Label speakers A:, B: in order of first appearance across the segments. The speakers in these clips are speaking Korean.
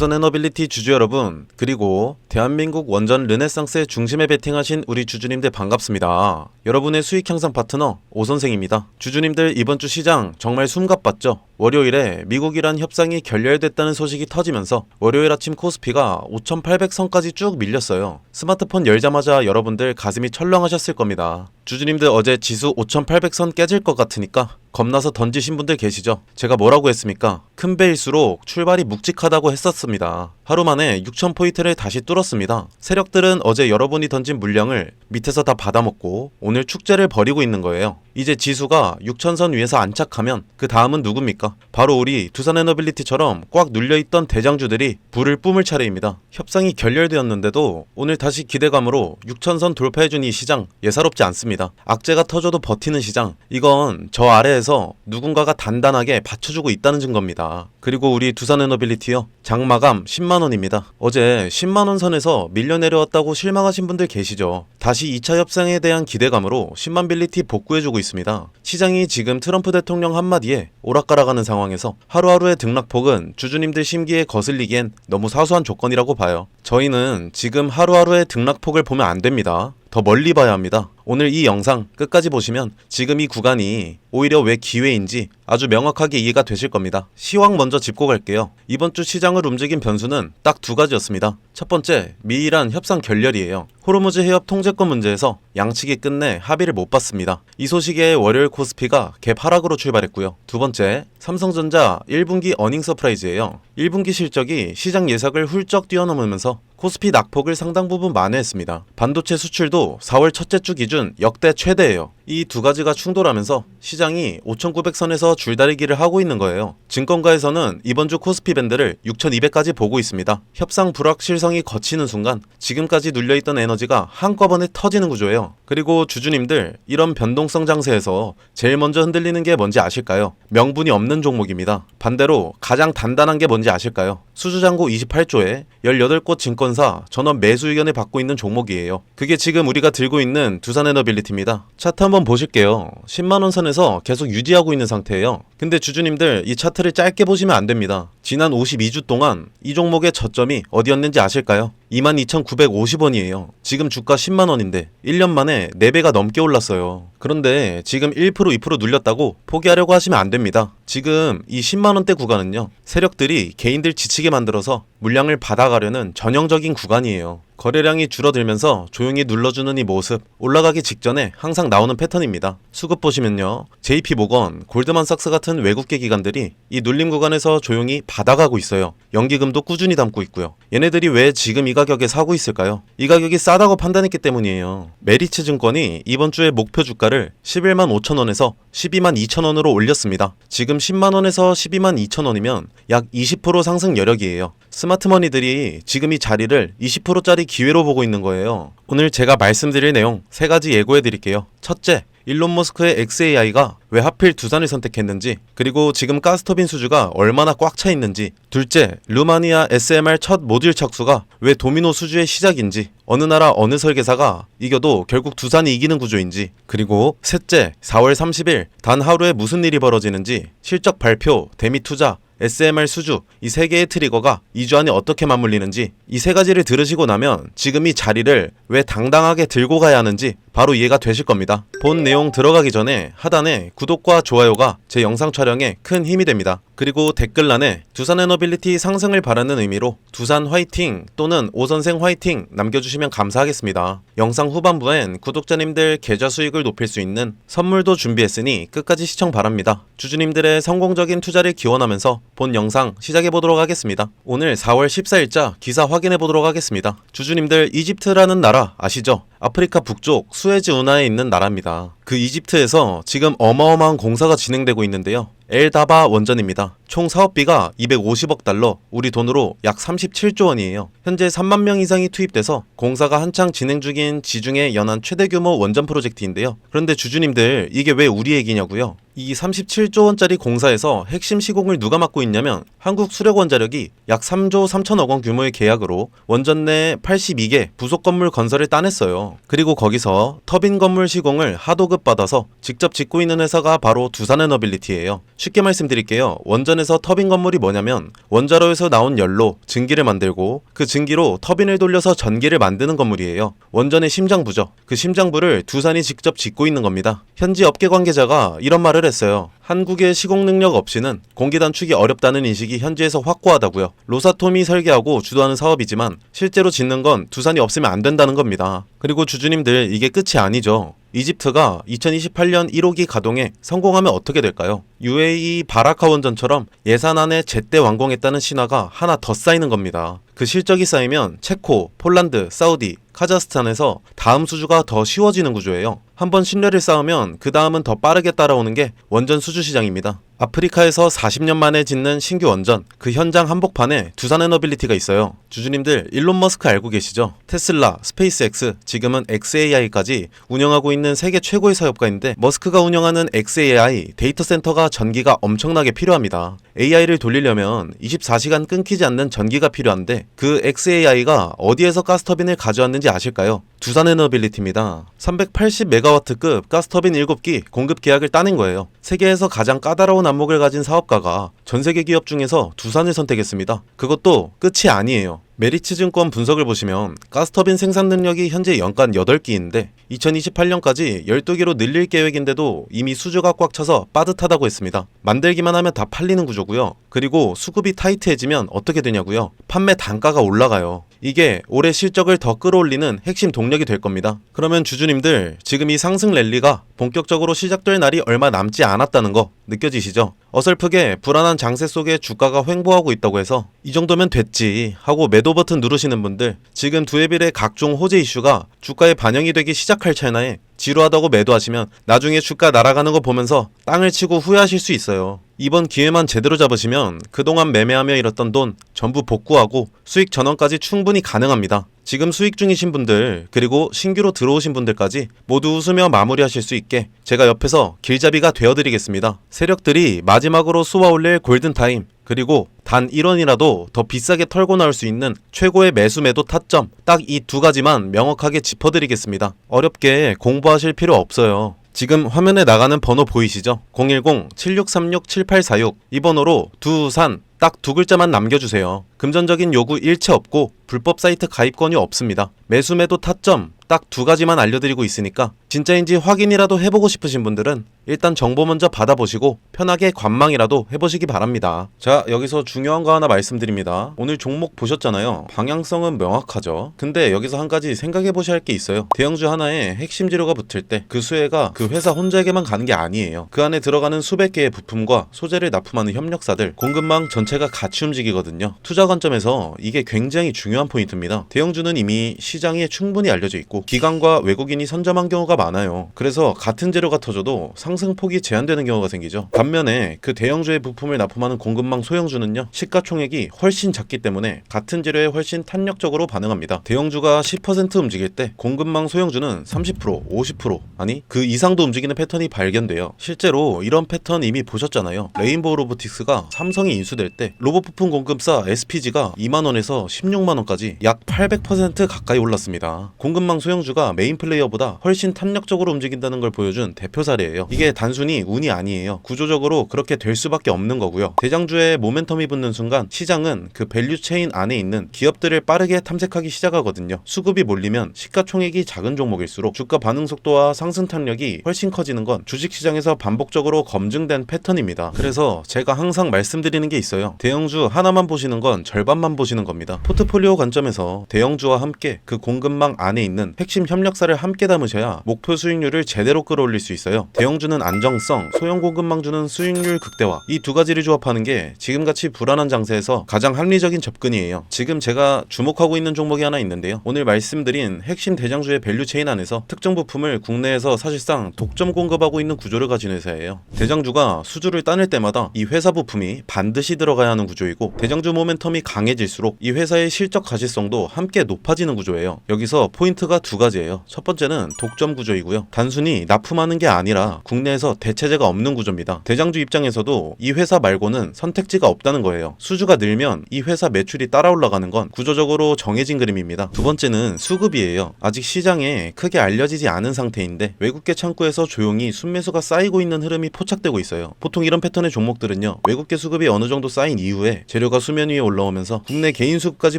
A: 두산에너빌리티 주주 여러분, 그리고 대한민국 원전 르네상스의 중심에 베팅하신 우리 주주님들 반갑습니다. 여러분의 수익 향상 파트너 오선생입니다. 주주님들, 이번 주 시장 정말 숨가빴죠? 월요일에 미국이란 협상이 결렬됐다는 소식이 터지면서 월요일 아침 코스피가 5,800선까지 쭉 밀렸어요. 스마트폰 열자마자 여러분들 가슴이 철렁하셨을 겁니다. 주주님들, 어제 지수 5,800선 깨질 것 같으니까 겁나서 던지신 분들 계시죠? 제가 뭐라고 했습니까? 큰 배일수록 출발이 묵직하다고 했었습니다. 하루 만에 6,000포인트를 다시 뚫었습니다. 세력들은 어제 여러분이 던진 물량을 밑에서 다 받아먹고 오늘 축제를 벌이고 있는 거예요. 이제 지수가 6,000선 위에서 안착하면 그 다음은 누굽니까? 바로 우리 두산에너빌리티처럼 꽉 눌려있던 대장주들이 불을 뿜을 차례입니다. 협상이 결렬되었는데도 오늘 다시 기대감으로 6,000선 돌파해준 이 시장 예사롭지 않습니다. 악재가 터져도 버티는 시장, 이건 저 아래에서 누군가가 단단하게 받쳐주고 있다는 증거입니다. 그리고 우리 두산에너빌리티요, 장마감 10만원입니다. 어제 10만원 선에서 밀려 내려왔다고 실망하신 분들 계시죠? 다시 2차 협상에 대한 기대감으로 10만 빌리티 복구해주고 있습니다. 시장이 지금 트럼프 대통령 한마디에 오락가락하는 상황에서 하루하루의 등락폭은 주주님들 심기에 거슬리기엔 너무 사소한 조건이라고 봐요. 저희는 지금 하루하루의 등락폭을 보면 안 됩니다. 더 멀리 봐야 합니다. 오늘 이 영상 끝까지 보시면 지금 이 구간이 오히려 왜 기회인지 아주 명확하게 이해가 되실 겁니다. 시황 먼저 짚고 갈게요. 이번 주 시장을 움직인 변수는 딱 두 가지였습니다. 첫 번째, 미이란 협상 결렬이에요. 호르무즈 해협 통제권 문제에서 양측이 끝내 합의를 못 봤습니다. 이 소식에 월요일 코스피가 갭 하락으로 출발했고요. 두 번째, 삼성전자 1분기 어닝 서프라이즈예요. 1분기 실적이 시장 예상을 훌쩍 뛰어넘으면서 코스피 낙폭을 상당 부분 만회했습니다. 반도체 수출도 4월 첫째 주 기준 역대 최대예요. 이 두 가지가 충돌하면서 시장이 5,900선에서 줄다리기를 하고 있는 거예요. 증권가에서는 이번 주 코스피 밴드를 6,200까지 보고 있습니다. 협상 불확실성이 거치는 순간 지금까지 눌려있던 에너지가 한꺼번에 터지는 구조예요. 그리고 주주님들, 이런 변동성 장세에서 제일 먼저 흔들리는 게 뭔지 아실까요? 명분이 없는 종목입니다. 반대로 가장 단단한 게 뭔지 아실까요? 수주잔고 28조에 18곳 증권사 전원 매수 의견을 받고 있는 종목이에요. 그게 지금 우리가 들고 있는 두산에너빌리티입니다. 차트 한번 보실게요. 10만원 선에서 계속 유지하고 있는 상태예요. 근데 주주님들, 이 차트를 짧게 보시면 안 됩니다. 지난 52주 동안 이 종목의 저점이 어디였는지 아실까요? 22,950원이에요. 지금 주가 10만원인데 1년 만에 4배가 넘게 올랐어요. 그런데 지금 1%, 2% 눌렸다고 포기하려고 하시면 안 됩니다. 지금 이 10만원대 구간은요, 세력들이 개인들 지치게 만들어서 물량을 받아가려는 전형적인 구간이에요. 거래량이 줄어들면서 조용히 눌러주는 이 모습, 올라가기 직전에 항상 나오는 패턴입니다. 수급 보시면요, JP모건, 골드만삭스 같은 외국계 기관들이 이 눌림 구간에서 조용히 받아가고 있어요. 연기금도 꾸준히 담고 있고요. 얘네들이 왜 지금 이 가격에 사고 있을까요? 이 가격이 싸다고 판단했기 때문이에요. 메리츠 증권이 이번 주에 목표 주가를 11만 5천원에서 12만 2천원으로 올렸습니다. 지금 10만원에서 12만 2천원이면 약 20% 상승 여력이에요. 스마트머니들이 지금 이 자리를 20%짜리 기회로 보고 있는 거예요. 오늘 제가 말씀드릴 내용 3가지 예고해 드릴게요. 첫째, 일론 머스크의 xAI가 왜 하필 두산을 선택했는지, 그리고 지금 가스터빈 수주가 얼마나 꽉 차 있는지. 둘째, 루마니아 SMR 첫 모듈 착수가 왜 도미노 수주의 시작인지, 어느 나라 어느 설계사가 이겨도 결국 두산이 이기는 구조인지. 그리고 셋째, 4월 30일 단 하루에 무슨 일이 벌어지는지, 실적 발표, 대미 투자, SMR 수주, 이 3개의 트리거가 2주 안에 어떻게 맞물리는지, 이 3가지를 들으시고 나면 지금 이 자리를 왜 당당하게 들고 가야 하는지 바로 이해가 되실 겁니다. 본 내용 들어가기 전에 하단에 구독과 좋아요가 제 영상 촬영에 큰 힘이 됩니다. 그리고 댓글란에 두산에너빌리티 상승을 바라는 의미로 두산 화이팅 또는 오선생 화이팅 남겨주시면 감사하겠습니다. 영상 후반부엔 구독자님들 계좌 수익을 높일 수 있는 선물도 준비했으니 끝까지 시청 바랍니다. 주주님들의 성공적인 투자를 기원하면서 본 영상 시작해보도록 하겠습니다. 오늘 4월 14일자 기사 확인해보도록 하겠습니다. 주주님들, 이집트라는 나라 아시죠? 아프리카 북쪽 수에즈 운하에 있는 나라입니다. 그 이집트에서 지금 어마어마한 공사가 진행되고 있는데요. 엘다바 원전입니다. 총 사업비가 250억 달러, 우리 돈으로 약 37조 원이에요. 현재 3만 명 이상이 투입돼서 공사가 한창 진행 중인 지중해 연안 최대 규모 원전 프로젝트인데요. 그런데 주주님들, 이게 왜 우리 얘기냐고요? 이 37조 원짜리 공사에서 핵심 시공을 누가 맡고 있냐면 한국수력원자력이 약 3조 3천억 원 규모의 계약으로 원전 내 82개 부속 건물 건설을 따냈어요. 그리고 거기서 터빈 건물 시공을 하도급 받아서 직접 짓고 있는 회사가 바로 두산에너빌리티예요. 쉽게 말씀드릴게요. 원전에 면에서 터빈 건물이 뭐냐면 원자로에서 나온 열로 증기를 만들고 그 증기로 터빈을 돌려서 전기를 만드는 건물이에요. 원전의 심장부죠. 그 심장부를 두산이 직접 짓고 있는 겁니다. 현지 업계 관계자가 이런 말을 했어요. 한국의 시공 능력 없이는 공기 단축이 어렵다는 인식이 현지에서 확고하다고요. 로사톰이 설계하고 주도하는 사업이지만 실제로 짓는 건 두산이 없으면 안 된다는 겁니다. 그리고 주주님들, 이게 끝이 아니죠. 이집트가 2028년 1호기 가동에 성공하면 어떻게 될까요? UAE 바라카 원전처럼 예산 안에 제때 완공했다는 신화가 하나 더 쌓이는 겁니다. 그 실적이 쌓이면 체코, 폴란드, 사우디, 카자흐스탄에서 다음 수주가 더 쉬워지는 구조예요. 한번 신뢰를 쌓으면 그 다음은 더 빠르게 따라오는 게 원전 수주 시장입니다. 아프리카에서 40년 만에 짓는 신규 원전, 그 현장 한복판에 두산에너빌리티가 있어요. 주주님들, 일론 머스크 알고 계시죠? 테슬라, 스페이스X, 지금은 xAI까지 운영하고 있는 세계 최고의 사업가인데 머스크가 운영하는 xAI 데이터 센터가 전기가 엄청나게 필요합니다. AI를 돌리려면 24시간 끊기지 않는 전기가 필요한데 그 xAI가 어디에서 가스터빈을 가져왔는지 아실까요? 두산에너빌리티입니다. 380메가와트급 가스터빈 7기 공급 계약을 따낸 거예요. 세계에서 가장 까다로운 안목을 가진 사업가가 전세계 기업 중에서 두산을 선택했습니다. 그것도 끝이 아니에요. 메리츠증권 분석을 보시면 가스터빈 생산 능력이 현재 연간 8기인데 2028년까지 12기로 늘릴 계획인데도 이미 수주가 꽉 차서 빠듯하다고 했습니다. 만들기만 하면 다 팔리는 구조고요. 그리고 수급이 타이트해지면 어떻게 되냐고요? 판매 단가가 올라가요. 이게 올해 실적을 더 끌어올리는 핵심 동력이 될 겁니다. 그러면 주주님들, 지금 이 상승 랠리가 본격적으로 시작될 날이 얼마 남지 않았다는 거 느껴지시죠? 어설프게 불안한 장세 속에 주가가 횡보하고 있다고 해서 이 정도면 됐지 하고 매도 버튼 누르시는 분들, 지금 두에빌의 각종 호재 이슈가 주가에 반영이 되기 시작할 찰나에 지루하다고 매도하시면 나중에 주가 날아가는 거 보면서 땅을 치고 후회하실 수 있어요. 이번 기회만 제대로 잡으시면 그동안 매매하며 잃었던 돈 전부 복구하고 수익 전환까지 충분히 가능합니다. 지금 수익 중이신 분들, 그리고 신규로 들어오신 분들까지 모두 웃으며 마무리하실 수 있게 제가 옆에서 길잡이가 되어드리겠습니다. 세력들이 마지막으로 쏘아올릴 골든타임, 그리고 단 1원이라도 더 비싸게 털고 나올 수 있는 최고의 매수 매도 타점, 딱 이 두 가지만 명확하게 짚어드리겠습니다. 어렵게 공부하실 필요 없어요. 지금 화면에 나가는 번호 보이시죠? 010-7636-7846 이 번호로 두산 딱 두 글자만 남겨주세요. 금전적인 요구 일체 없고 불법 사이트 가입 권유 없습니다. 매수 매도 타점 딱 두 가지만 알려드리고 있으니까 진짜인지 확인이라도 해보고 싶으신 분들은 일단 정보 먼저 받아보시고 편하게 관망이라도 해보시기 바랍니다. 자, 여기서 중요한 거 하나 말씀드립니다. 오늘 종목 보셨잖아요. 방향성은 명확하죠. 근데 여기서 한 가지 생각해보셔야 할 게 있어요. 대형주 하나에 핵심 재료가 붙을 때 그 수혜가 그 회사 혼자에게만 가는 게 아니에요. 그 안에 들어가는 수백 개의 부품과 소재를 납품하는 협력사들, 공급망 전체가 같이 움직이거든요. 투자 관점에서 이게 굉장히 중요한 포인트입니다. 대형주는 이미 시장에 충분히 알려져 있고 기관과 외국인이 선점한 경우가 많아요. 그래서 같은 재료가 터져도 상승폭이 제한되는 경우가 생기죠. 반면에 그 대형주의 부품을 납품하는 공급망 소형주는요, 시가총액이 훨씬 작기 때문에 같은 재료에 훨씬 탄력적으로 반응합니다. 대형주가 10% 움직일 때 공급망 소형주는 30%, 50% 아니 그 이상도 움직이는 패턴이 발견돼요. 실제로 이런 패턴 이미 보셨잖아요. 레인보우 로보틱스가 삼성이 인수될 때 로봇 부품 공급사 SPG가 2만원에서 16만원까지 약 800% 가까이 올랐습니다. 공급망 소형주가 메인 플레이어보다 훨씬 탄력적으로 움직인다는 걸 보여준 대표 사례예요. 이게 단순히 운이 아니에요. 구조적으로 그렇게 될 수밖에 없는 거고요. 대장주에 모멘텀이 붙는 순간 시장은 그 밸류체인 안에 있는 기업들을 빠르게 탐색하기 시작하거든요. 수급이 몰리면 시가총액이 작은 종목일수록 주가 반응 속도와 상승 탄력이 훨씬 커지는 건 주식시장에서 반복적으로 검증된 패턴입니다. 그래서 제가 항상 말씀드리는 게 있어요. 대형주 하나만 보시는 건 절반만 보시는 겁니다. 포트폴리오 관점에서 대형주와 함께 그 공급망 안에 있는 핵심 협력사를 함께 담으셔야 목표 수익률을 제대로 끌어올릴 수 있어요. 대형주는 안정성, 소형 공급망주는 수익률 극대화, 이 두 가지를 조합하는 게 지금같이 불안한 장세에서 가장 합리적인 접근이에요. 지금 제가 주목하고 있는 종목이 하나 있는데요. 오늘 말씀드린 핵심 대장주의 밸류체인 안에서 특정 부품을 국내에서 사실상 독점 공급하고 있는 구조를 가진 회사예요. 대장주가 수주를 따낼 때마다 이 회사 부품이 반드시 들어가야 하는 구조이고, 대장주 모멘텀이 강해질수록 이 회사의 실적 가시성도 함께 높아지는 구조예요. 여기서 포인트가 두 가지예요. 첫 번째는 독점 구조이고요. 단순히 납품하는 게 아니라 국내에서 대체제가 없는 구조입니다. 대장주 입장에서도 이 회사 말고는 선택지가 없다는 거예요. 수주가 늘면 이 회사 매출이 따라 올라가는 건 구조적으로 정해진 그림입니다. 두 번째는 수급이에요. 아직 시장에 크게 알려지지 않은 상태인데 외국계 창구에서 조용히 순매수가 쌓이고 있는 흐름이 포착되고 있어요. 보통 이런 패턴의 종목들은요, 외국계 수급이 어느 정도 쌓인 이후에 재료가 수면 위에 올라오면서 국내 개인 수급까지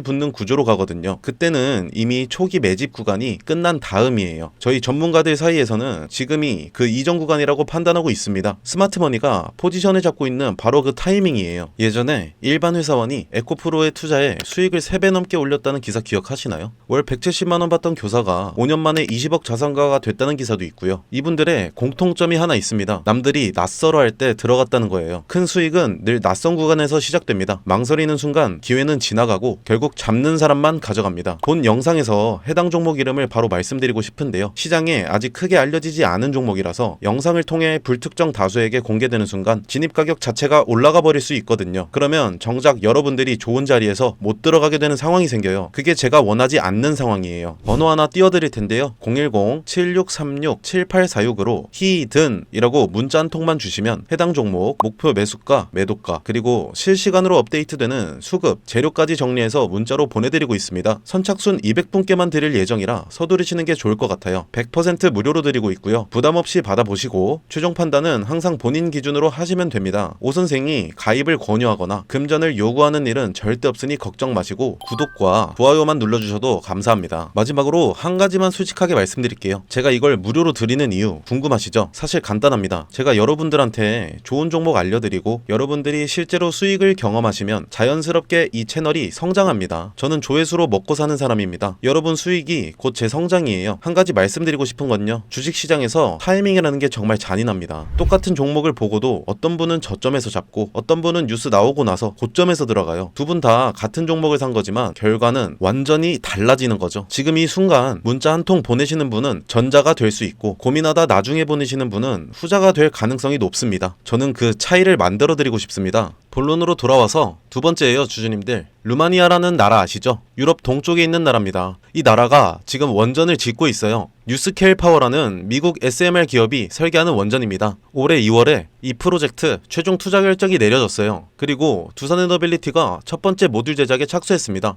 A: 붙는 구조로 가거든요. 그때는 이미 초기 매집 구간이 끝난 다음이에요. 저희 전문가들 사이에서는 지금이 그 이전 구간이라고 판단하고 있습니다. 스마트머니가 포지션을 잡고 있는 바로 그 타이밍이에요. 예전에 일반 회사원이 에코프로에 투자해 수익을 3배 넘게 올렸다는 기사 기억하시나요? 월 170만원 받던 교사가 5년 만에 20억 자산가가 됐다는 기사도 있고요. 이분들의 공통점이 하나 있습니다. 남들이 낯설어 할 때 들어갔다는 거예요. 큰 수익은 늘 낯선 구간에서 시작됩니다. 망설이는 순간 기회는 지나가고 결국 잡는 사람만 가져갑니다. 본 영상에서 해당 종목 이름을 바로 말씀드리고 싶은데요. 시장에 아직 크게 알려지지 않은 종목이라서 영상을 통해 불특정 다수에게 공개되는 순간 진입 가격 자체가 올라가 버릴 수 있거든요. 그러면 정작 여러분들이 좋은 자리에서 못 들어가게 되는 상황이 생겨요. 그게 제가 원하지 않는 상황이에요. 번호 하나 띄워드릴 텐데요. 010-7636-7846으로 히든이라고 문자 한 통만 주시면 해당 종목 목표 매수가, 매도가, 그리고 실시간으로 업데이트되는 수급, 재료까지 정리해서 문자로 보내드리고 있습니다. 선착순 200분께만 드릴 예정이라 서두르시는 게 좋을 것 같아요. 100% 무료로 드리고 있고요. 부담 없이 받아보시고 최종 판단은 항상 본인 기준으로 하시면 됩니다. 오 선생이 가입을 권유하거나 금전을 요구하는 일은 절대 없으니 걱정 마시고 구독과 좋아요만 눌러주셔도 감사합니다. 마지막으로 한 가지만 솔직하게 말씀드릴게요. 제가 이걸 무료로 드리는 이유 궁금하시죠? 사실 간단합니다. 제가 여러분들한테 좋은 종목 알려드리고 여러분들이 실제로 수익을 경험하시면 자연스럽게 이 채널이 성장합니다. 저는 조회수로 먹고 사는 사람입니다. 여러분 수익이 곧 제 성장이에요. 한 가지 말씀드리고 싶은 건요, 주식시장에서 타이밍이라는 게 정말 잔인합니다. 똑같은 종목을 보고도 어떤 분은 저점에서 잡고 어떤 분은 뉴스 나오고 나서 고점에서 들어가요. 두 분 다 같은 종목을 산 거지만 결과는 완전히 달라지는 거죠. 지금 이 순간 문자 한 통 보내시는 분은 전자가 될 수 있고 고민하다 나중에 보내시는 분은 후자가 될 가능성이 높습니다. 저는 그 차이를 만들어 드리고 싶습니다. 본론으로 돌아와서 두 번째예요, 주주님들. 루마니아라는 나라 아시죠? 유럽 동쪽에 있는 나라입니다. 이 나라가 지금 원전을 짓고 있어요. 뉴스케일 파워라는 미국 SMR 기업이 설계하는 원전입니다. 올해 2월에 이 프로젝트 최종 투자 결정이 내려졌어요. 그리고 두산에너빌리티가 첫 번째 모듈 제작에 착수했습니다.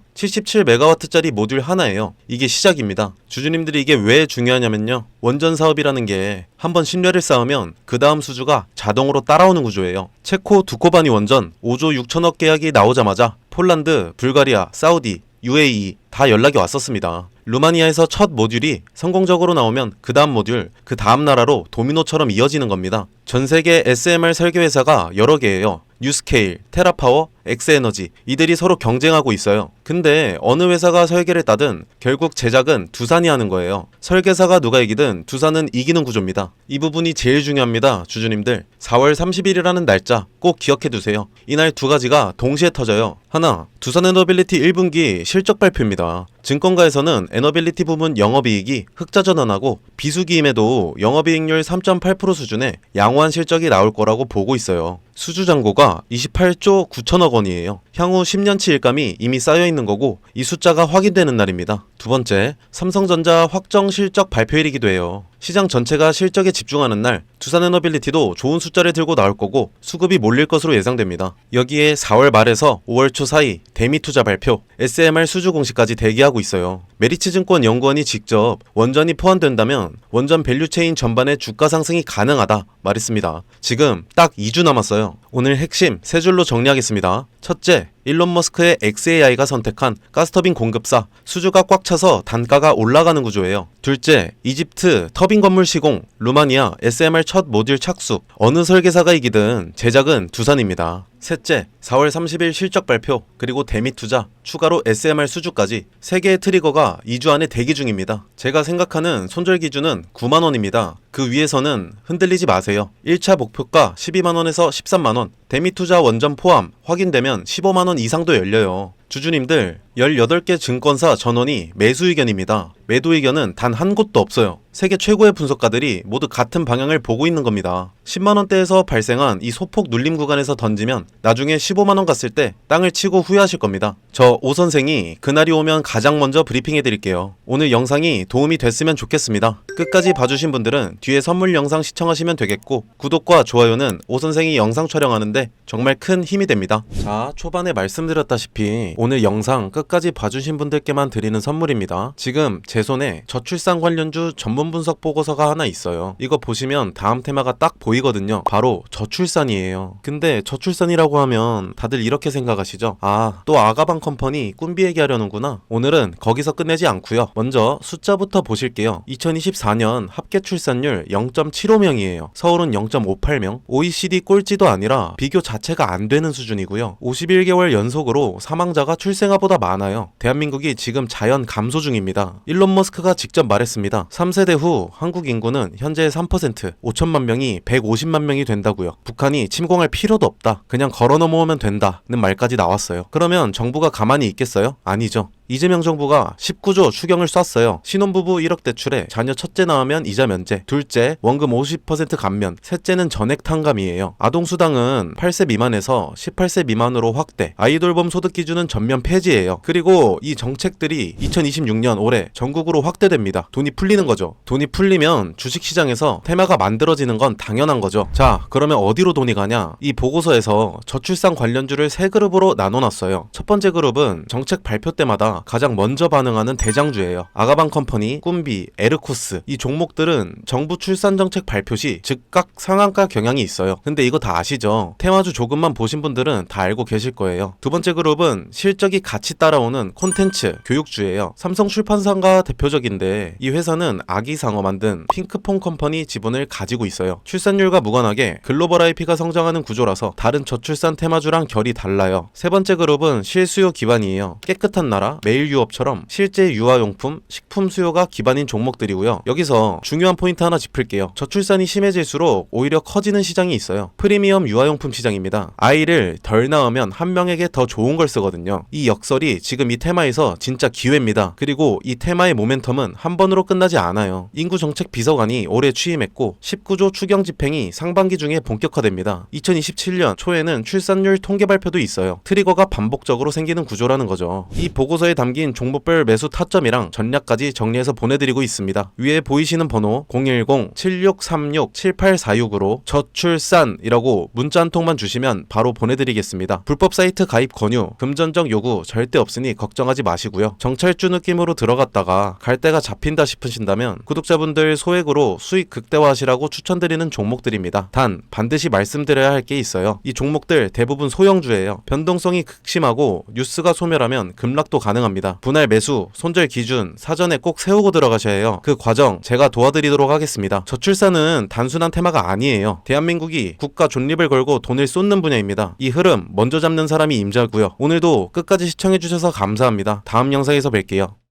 A: 77메가와트짜리 모듈 하나예요. 이게 시작입니다. 주주님들이 이게 왜 중요하냐면요, 원전 사업이라는 게 한번 신뢰를 쌓으면 그 다음 수주가 자동으로 따라오는 구조예요. 체코 두코바니 원전 5조 6천억 계약이 나오자마자 폴란드, 불가리아, 사우디, UAE 다 연락이 왔었습니다. 루마니아에서 첫 모듈이 성공적으로 나오면 그 다음 모듈, 그 다음 나라로 도미노처럼 이어지는 겁니다. 전 세계 SMR 설계 회사가 여러 개예요. 뉴스케일, 테라파워, 엑스에너지, 이들이 서로 경쟁하고 있어요. 근데 어느 회사가 설계를 따든 결국 제작은 두산이 하는 거예요. 설계사가 누가 이기든 두산은 이기는 구조입니다. 이 부분이 제일 중요합니다, 주주님들. 4월 30일이라는 날짜 꼭 기억해 두세요. 이날 두 가지가 동시에 터져요. 하나, 두산에너빌리티 1분기 실적 발표입니다. 증권가에서는 에너빌리티 부문 영업이익이 흑자 전환하고 비수기임에도 영업이익률 3.8% 수준의 양호한 실적이 나올 거라고 보고 있어요. 수주잔고가 28조 9천억 원이에요. 향후 10년치 일감이 이미 쌓여있는 거고 이 숫자가 확인되는 날입니다. 두 번째, 삼성전자 확정 실적 발표일이기도 해요. 시장 전체가 실적에 집중하는 날 두산에너빌리티도 좋은 숫자를 들고 나올 거고 수급이 몰릴 것으로 예상됩니다. 여기에 4월 말에서 5월 초 사이 대미투자 발표, SMR 수주 공시까지 대기하고 있어요. 메리츠증권 연구원이 직접 원전이 포함된다면 원전 밸류체인 전반의 주가 상승이 가능하다 말했습니다. 지금 딱 2주 남았어요. 오늘 핵심 3줄로 정리하겠습니다. 첫째, 일론 머스크의 xAI가 선택한 가스터빈 공급사, 수주가 꽉 차서 단가가 올라가는 구조예요. 둘째, 이집트 터빈 건물 시공, 루마니아 SMR 첫 모듈 착수. 어느 설계사가 이기든 제작은 두산입니다. 셋째, 4월 30일 실적 발표, 그리고 대미 투자, 추가로 SMR 수주까지 3개의 트리거가 2주 안에 대기 중입니다. 제가 생각하는 손절 기준은 9만원입니다. 그 위에서는 흔들리지 마세요. 1차 목표가 12만원에서 13만원, 대미 투자 원전 포함 확인되면 15만원 이상도 열려요. 주주님들, 18개 증권사 전원이 매수 의견입니다. 매도 의견은 단 한 곳도 없어요. 세계 최고의 분석가들이 모두 같은 방향을 보고 있는 겁니다. 10만원대에서 발생한 이 소폭 눌림 구간에서 던지면 나중에 15만원 갔을 때 땅을 치고 후회하실 겁니다. 저 오선생이 그날이 오면 가장 먼저 브리핑해드릴게요. 오늘 영상이 도움이 됐으면 좋겠습니다. 끝까지 봐주신 분들은 뒤에 선물 영상 시청하시면 되겠고, 구독과 좋아요는 오선생이 영상 촬영하는데 정말 큰 힘이 됩니다. 자, 초반에 말씀드렸다시피 오늘 영상 끝까지 봐주신 분들께만 드리는 선물입니다. 지금 제 손에 저출산 관련주 전문 분석 보고서가 하나 있어요. 이거 보시면 다음 테마가 딱 보이거든요. 바로 저출산이에요. 근데 저출산이라고 하면 다들 이렇게 생각하시죠? 아, 또 아가방 컴퍼니 꾼비 얘기하려는구나. 오늘은 거기서 끝내지 않고요. 먼저 숫자부터 보실게요. 2024년 합계 출산율 0.75명이에요. 서울은 0.58명. OECD 꼴찌도 아니라 비교 자체가 안 되는 수준이고요. 51개월 연속으로 사망자가 출생아보다 많아요. 대한민국이 지금 자연 감소 중입니다. 일론 머스크가 직접 말했습니다. 3세대 후 한국 인구는 현재 3%, 5천만 명이 150만 명이 된다고요. 북한이 침공할 필요도 없다. 그냥 걸어 넘어오면 된다는 말까지 나왔어요. 그러면 정부가 가만히 있겠어요? 아니죠. 이재명 정부가 19조 추경을 쐈어요. 신혼부부 1억 대출에 자녀 첫째 낳으면 이자 면제, 둘째 원금 50% 감면, 셋째는 전액 탕감이에요. 아동수당은 8세 미만에서 18세 미만으로 확대, 아이돌봄 소득 기준은 전면 폐지예요. 그리고 이 정책들이 2026년 올해 전국으로 확대됩니다. 돈이 풀리는 거죠. 돈이 풀리면 주식시장에서 테마가 만들어지는 건 당연한 거죠. 자, 그러면 어디로 돈이 가냐? 이 보고서에서 저출산 관련주를 세 그룹으로 나눠놨어요. 첫 번째 그룹은 정책 발표 때마다 가장 먼저 반응하는 대장주예요. 아가방 컴퍼니, 꾼비, 에르코스, 이 종목들은 정부 출산 정책 발표 시 즉각 상한가 경향이 있어요. 근데 이거 다 아시죠? 테마주 조금만 보신 분들은 다 알고 계실 거예요. 두 번째 그룹은 실적이 같이 따라오는 콘텐츠, 교육주예요. 삼성 출판사가 대표적인데 이 회사는 아기상어 만든 핑크퐁 컴퍼니 지분을 가지고 있어요. 출산율과 무관하게 글로벌 IP가 성장하는 구조라서 다른 저출산 테마주랑 결이 달라요. 세 번째 그룹은 실수요 기반이에요. 깨끗한 나라, 매일 유업처럼 실제 유아용품, 식품 수요가 기반인 종목들이고요. 여기서 중요한 포인트 하나 짚을게요. 저출산이 심해질수록 오히려 커지는 시장이 있어요. 프리미엄 유아용품 시장입니다. 아이를 덜 낳으면 한 명에게 더 좋은 걸 쓰거든요. 이 역설이 지금 이 테마에서 진짜 기회입니다. 그리고 이 테마의 모멘텀은 한 번으로 끝나지 않아요. 인구정책 비서관이 올해 취임했고 19조 추경 집행이 상반기 중에 본격화됩니다. 2027년 초에는 출산율 통계 발표도 있어요. 트리거가 반복적으로 생기는 구조라는 거죠. 이 보고서에 담긴 종목별 매수 타점이랑 전략까지 정리해서 보내드리고 있습니다. 위에 보이시는 번호 010-7636-7846으로 저출산이라고 문자 한 통만 주시면 바로 보내드리겠습니다. 불법 사이트 가입 권유, 금전적 요구 절대 없으니 걱정하지 마시고요. 정찰주 느낌으로 들어갔다가 갈 데가 잡힌다 싶으신다면 구독자분들 소액으로 수익 극대화하시라고 추천드리는 종목들입니다. 단 반드시 말씀드려야 할 게 있어요. 이 종목들 대부분 소형주예요. 변동성이 극심하고 뉴스가 소멸하면 급락도 가능합니다. 분할 매수, 손절 기준 사전에 꼭 세우고 들어가셔야 해요. 그 과정 제가 도와드리도록 하겠습니다. 저출산은 단순한 테마가 아니에요. 대한민국이 국가 존립을 걸고 돈을 쏟는 분야입니다. 이 흐름 먼저 잡는 사람이 임자고요. 오늘도 끝까지 시청해주셔서 감사합니다. 다음 영상에서 뵐게요.